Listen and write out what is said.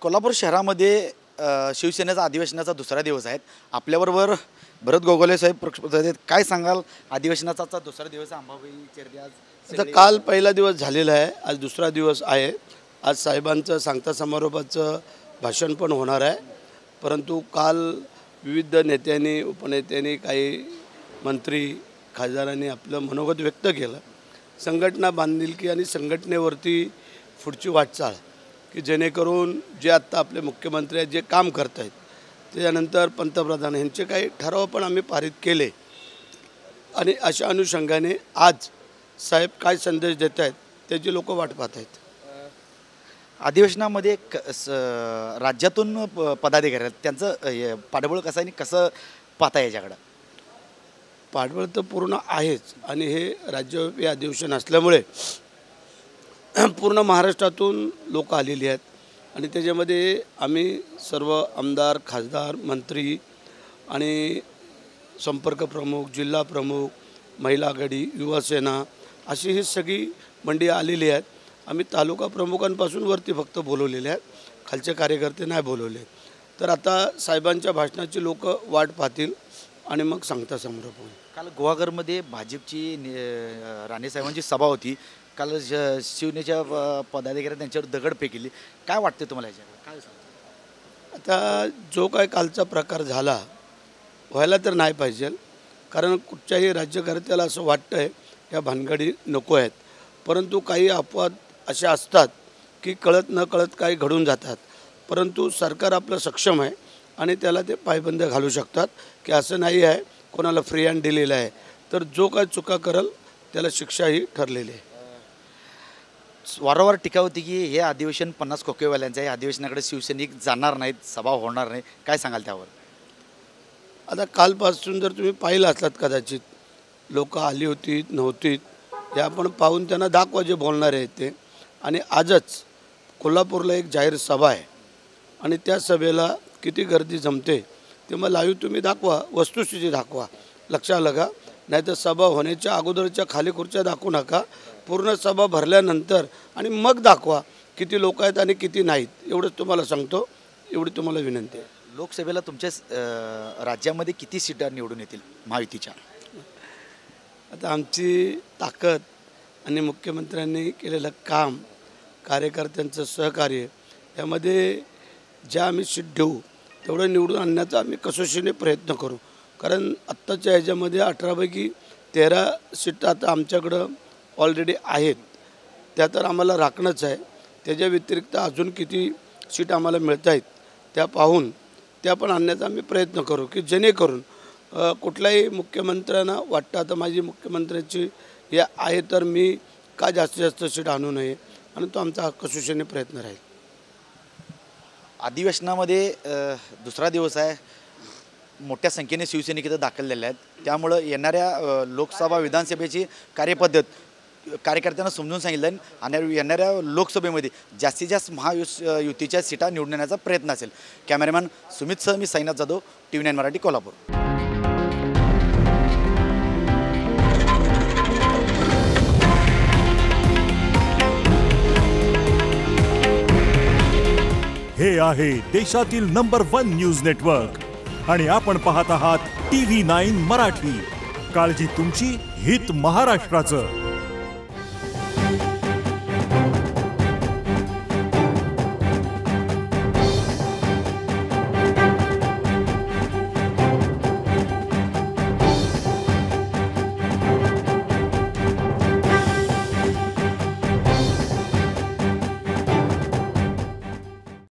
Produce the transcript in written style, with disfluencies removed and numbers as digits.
कोल्हापूर शहरामध्ये शिवसेनेचा अधिवेशनाचा दुसरा दिवस आहे। आपल्याबरोबर भरत गोगोले साहेब आहेत। काय सांगाल, अधिवेशनाचा दुसरा दिवस अंबाबाई चेरडे आज आता काल पहिला दिवस झालेला आहे, आज दुसरा दिवस आहे। आज साहेबांचं सांगता समारोपाचं भाषण पण होणार आहे, परंतु काल विविध नेत्यांनी उपनेत्यांनी काही मंत्री खासदारांनी आपलं मनोगत व्यक्त केलं। संघटना बांधिलकी आणि संघटनेवरती पुढची वाटचाल की जेणेकरून जे आत्ता आपले मुख्यमंत्री आहेत जे काम करत आहेत त्यानंतर पंतप्रधान यांचे काही ठराव पण आम्ही पारित केले आणि अशा अनुषंगाने आज साहेब काय संदेश देत आहेत त्याची लोक वाट पाहत आहेत। अधिवेशनामध्ये राज्यातून पदाधिकारी आहेत, त्यांचं पाठबळ कसं आणि कसं पाहता याच्याकडे? पाठबळ तर पूर्ण आहेच आणि हे राज्यव्यापी अधिवेशन असल्यामुळे पूर्ण महाराष्ट्रातून लोक आलेली आहेत आणि त्याच्यामध्ये आम्ही सर्व आमदार खासदार मंत्री आणि संपर्क प्रमुख जिल्हा प्रमुख महिला आघाडी युवासेना अशी ही सगळी मंडळी आलेली आहेत। आम्ही तालुका प्रमुखांपासून वरती फक्त बोलवलेले आहेत, खालचे कार्यकर्ते नाही बोलवले। तर आता साहेबांच्या भाषणाची लोक वाट पाहतील आणि मग सांगता समारोप होईल। काल गुहागरमध्ये भाजपची राणेसाहेबांची सभा होती। काल शिवसेनेच्या पदाधिकारी त्यांच्यावर दगडफेक केली। काय वाटते तुम्हाला याच्याकडे? काय सांगता? आता जो काय कालचा प्रकार झाला व्हायला तर नाही पाहिजे, कारण कुठच्याही राज्यकर्त्याला असं वाटतं आहे या भानगडी नको आहेत, परंतु काही अपवाद असे असतात की कळत न कळत काही घडून जातात। परंतु सरकार आपलं सक्षम आहे आणि त्याला ते पायबंद घालू शकतात की असं नाही आहे कोणाला फ्री हँड दिलेलं आहे, तर जो काय चुका करेल त्याला शिक्षाही ठरलेली आहे। वारंवार टीका होती की हे अधिवेशन 50 खोकेवाल्यांचं आहे, अधिवेशनाकडे शिवसैनिक जाणार नाहीत, सभा होणार नाही, काय सांगाल त्यावर? आता कालपासून जर तुम्ही पाहिलं असलात कदाचित लोक आली होती नव्हती हे आपण पाहून त्यांना दाखवा जे बोलणार आहेत ते। आणि आजच कोल्हापूरला एक जाहीर सभा आहे आणि त्या सभेला किती गर्दी जमते ते मग लाईव्ह तुम्ही दाखवा, वस्तुस्थिती दाखवा, लक्षात लगा। नाहीतर सभा होण्याच्या अगोदरच्या खाली खुर्च्या दाखवू नका, पूर्ण सभा भरल्यानंतर आणि मग दाखवा किती लोक आहेत आणि किती नाहीत, एवढंच तुम्हाला सांगतो, एवढी तुम्हाला विनंती आहे। लोकसभेला तुमच्या राज्यामध्ये किती सीटा निवडून येतील महायुतीच्या? आता आमची ताकद आणि मुख्यमंत्र्यांनी केलेलं काम कार्यकर्त्यांचं सहकार्य यामध्ये ज्या आम्ही सीट देऊ तेवढं निवडून आणण्याचा आम्ही कसोशीने प्रयत्न करू, कारण आत्ताच्या ह्याच्यामध्ये 18 पैकी 13 सीटा आता आमच्याकडं ऑलरेडी आहेत, त्या तर आम्हाला राखणंच आहे। त्याच्या व्यतिरिक्त अजून किती सीट आम्हाला मिळत आहेत त्या पाहून त्या पण आणण्याचा आम्ही प्रयत्न करू की जेणेकरून कुठल्याही मुख्यमंत्र्यांना वाटतं आता माझी मुख्यमंत्र्याची हे आहे तर मी का जास्तीत जास्त सीट आणू नये, आणि तो आमचा कसोशीने प्रयत्न राहील। अधिवेशनामध्ये दुसरा दिवस आहे, मोठ्या संख्येने शिवसैनिक इथं दाखल झाले आहेत, त्यामुळं येणाऱ्या लोकसभा विधानसभेची कार्यपद्धत कार्यकर्त्यांना समजून सांगितलं आणि येणाऱ्या लोकसभेमध्ये जास्तीत जास्त महायुतीच्या सीटा निवडून येण्याचा प्रयत्न असेल। कॅमेरामॅन सुमित सह मी साईनाथ जाधव, TV9 मराठी, कोल्हापूर। हे आहे देशातील नंबर 1 न्यूज नेटवर्क आणि आपण पाहत आहात TV9 मराठी। काळजी तुमची, हित महाराष्ट्राचं।